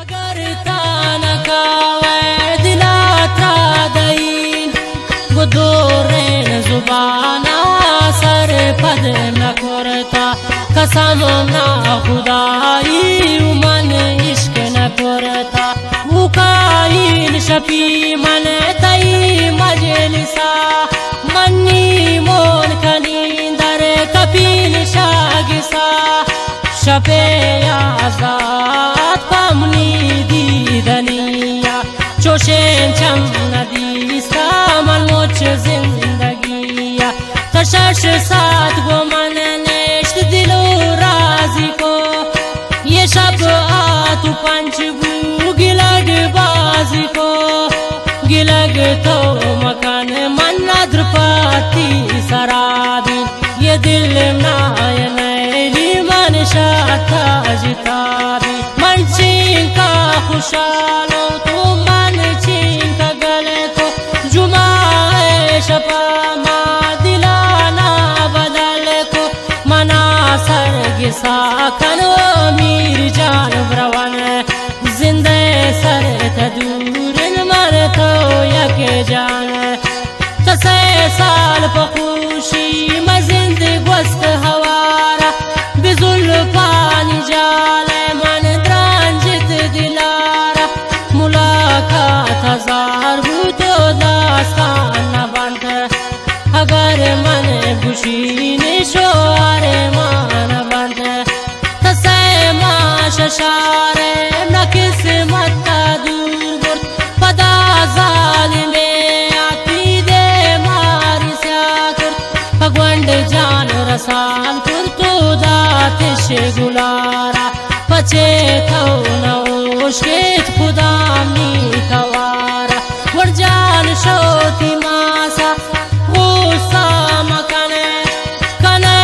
اگر تانکاوی دلات را دین گدورین زبانا سر پد نکرتا قسم نا خدایی من عشق نکرتا وکایل شپی من تای مجلسا منی مون کنین در کپیل شاگسا شپی آزاد پامنی دیدنیا چوشن چم ندیستا من موچ زندگیا تشش سات گو من نشت دلو رازی کو یہ شب آتو پنچ بو گلگ بازی کو گلگ تو مکان من ندر پاتی سرابی یہ دل نای نیلی من شاتا جتابی من چین کا خوشالو تو من چین کا گلے کو جمعہ شپا ما دلانا بدل کو منا سرگسا کنو میر جان بروان زندہ سر تدورن من تو یک جان تسے سال پخوشی میں زندگ وست ہوارا بزل پانی جالے من درانجت دلارا ملاقات ہزار بوتو داستان نبانت اگر من گوشین شوار مان بانت تسے ما ششارے نہ قسمت دور برد پدا ظالمے جان رسال کر تو داتش گلارا پچے تو نوشکت خدا می توارا ور جان شوتی ماسا غصہ مکنے کنے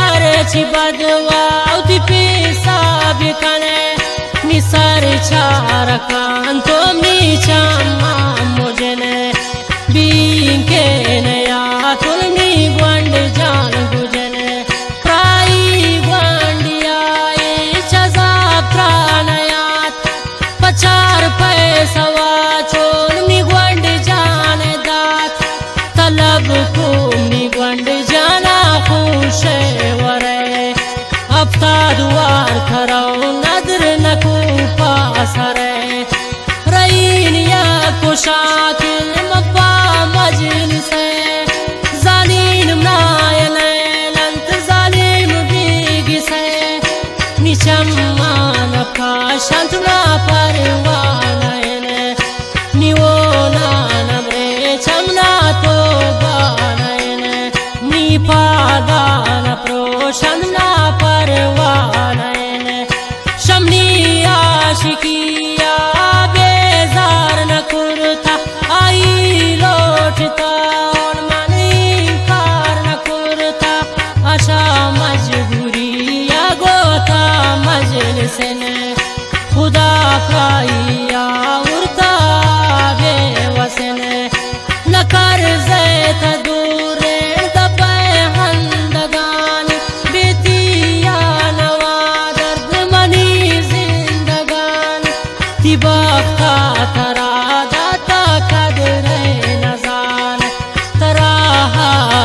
ارچی بدواو تی پیسا بکنے نسر چارکان تو می چاما مجھنے بین کے نیا تلمی گوند جان گجنے پرائی گوندی آئی چزاب ترانیات پچار پیسا واچون می گوند جان دات طلب کو می گوند جانا خوش ورے افتاد وار کھراو ندر نکو پاس رے رین یا کشاکل مبا مجلس ہے ظالم نائن لنت ظالم بیگس ہے نیچم مانا پاشنت نا پروانائن نیونا نمرے چمنا تو بانائن نی پادانا پروشن نا پروانائن شمنی عاشقی بیزار نکرتا آئی لوٹتا اور من انکار نکرتا آشا مجبوری یا گوتا مجلس نے خدا کائی آورتا بے وسن نکر زیت دور دبے ہندگانی بیتی یا نوا درد منی زندگانی تی باقتا ترا داتا قدر نزان ترا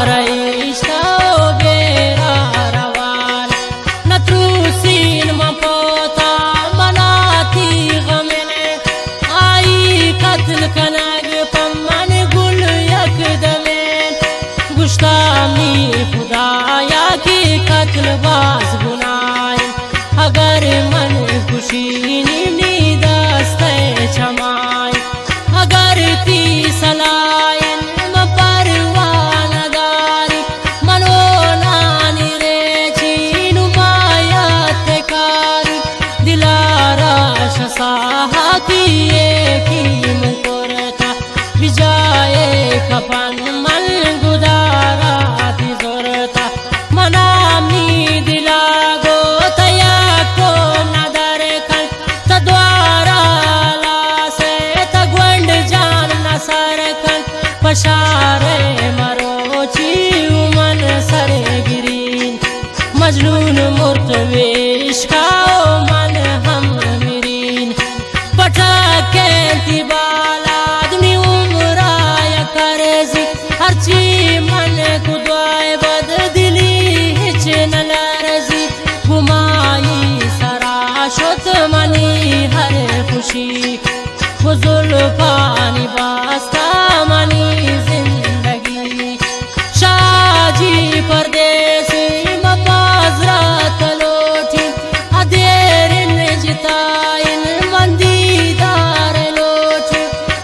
رئیشتا بیرا روان نتروسین مپوتا مناتی غمنے آئی قتل کنگ پمن گل یک دمین گشتامی خدایا کی قتل باز گنائی اگر من خوشینی نی دستے چمائی اگر تی سلائن مپروان داری منونانی ریچین مایات کاری دلارا شساہا کی ایکیم کرتا بجائے کپن من گدارا تی زورتا منامی دلا گو تیا کو ندر کن تدعا تی بالاد می عمرای کرزی هرچی من کدوای بد دلی هیچ نلرزی گمایی سرا شد منی هر خوشی بزرگ پانی باستا منی زندگی شاجی پردیسی مباز رات لوٹی ادیرین جتائن مندی دار لوٹی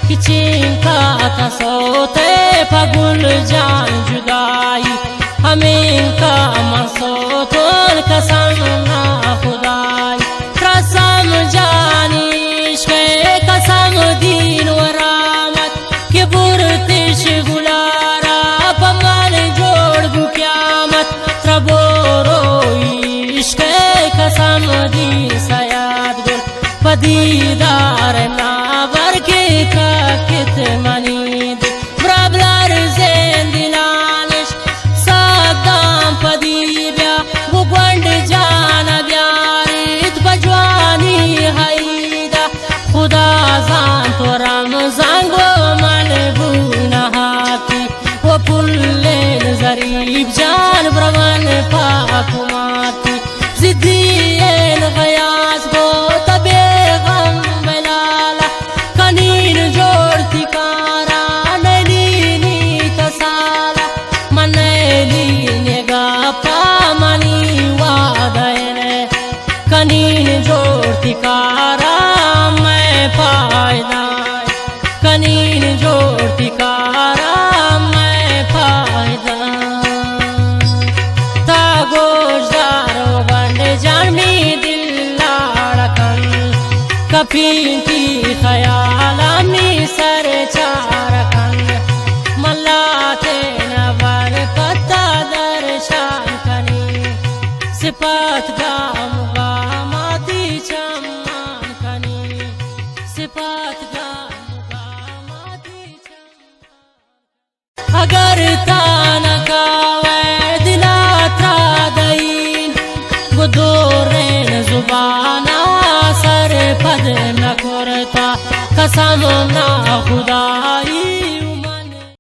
کچین کا تصوتے پگل جان جدائی ہمیں کا منصوتون قسم نا خدائی قسم جانیش کے قسم دین و رحمت کہ برتش گلارا پمال جوڑ گو قیامت تربورو عشق قسم دین سیاد گل پدیدار نابر کے کاکت منید برابلر زندلانش سادام پدی بیا وہ گونڈ جانا بیاریت بجوانی حیدہ خدا زان تو رمضان گو ملبونا حاکی وہ پلین ضریب جان برون پاک ماتی زدین غیاز گو تبی غم بلالا کنین جوڑتی کارا نلینی تسالا من نلینی گاپا منی وادائنے کنین جوڑتی کارا میں پائدائے کنین جوڑتی کارا میں پائدائے تا گوشدارو بند جان می دل لاڑکن کپینتی خیالا می سر چارکن ملاتین برکتا درشان کنی صفات گام گاماتی چمان کنی صفات گام گاماتی چمان اگر تانکاوے دلات را دین گدورین زبانا سر پد نکرتا قسم نا خدای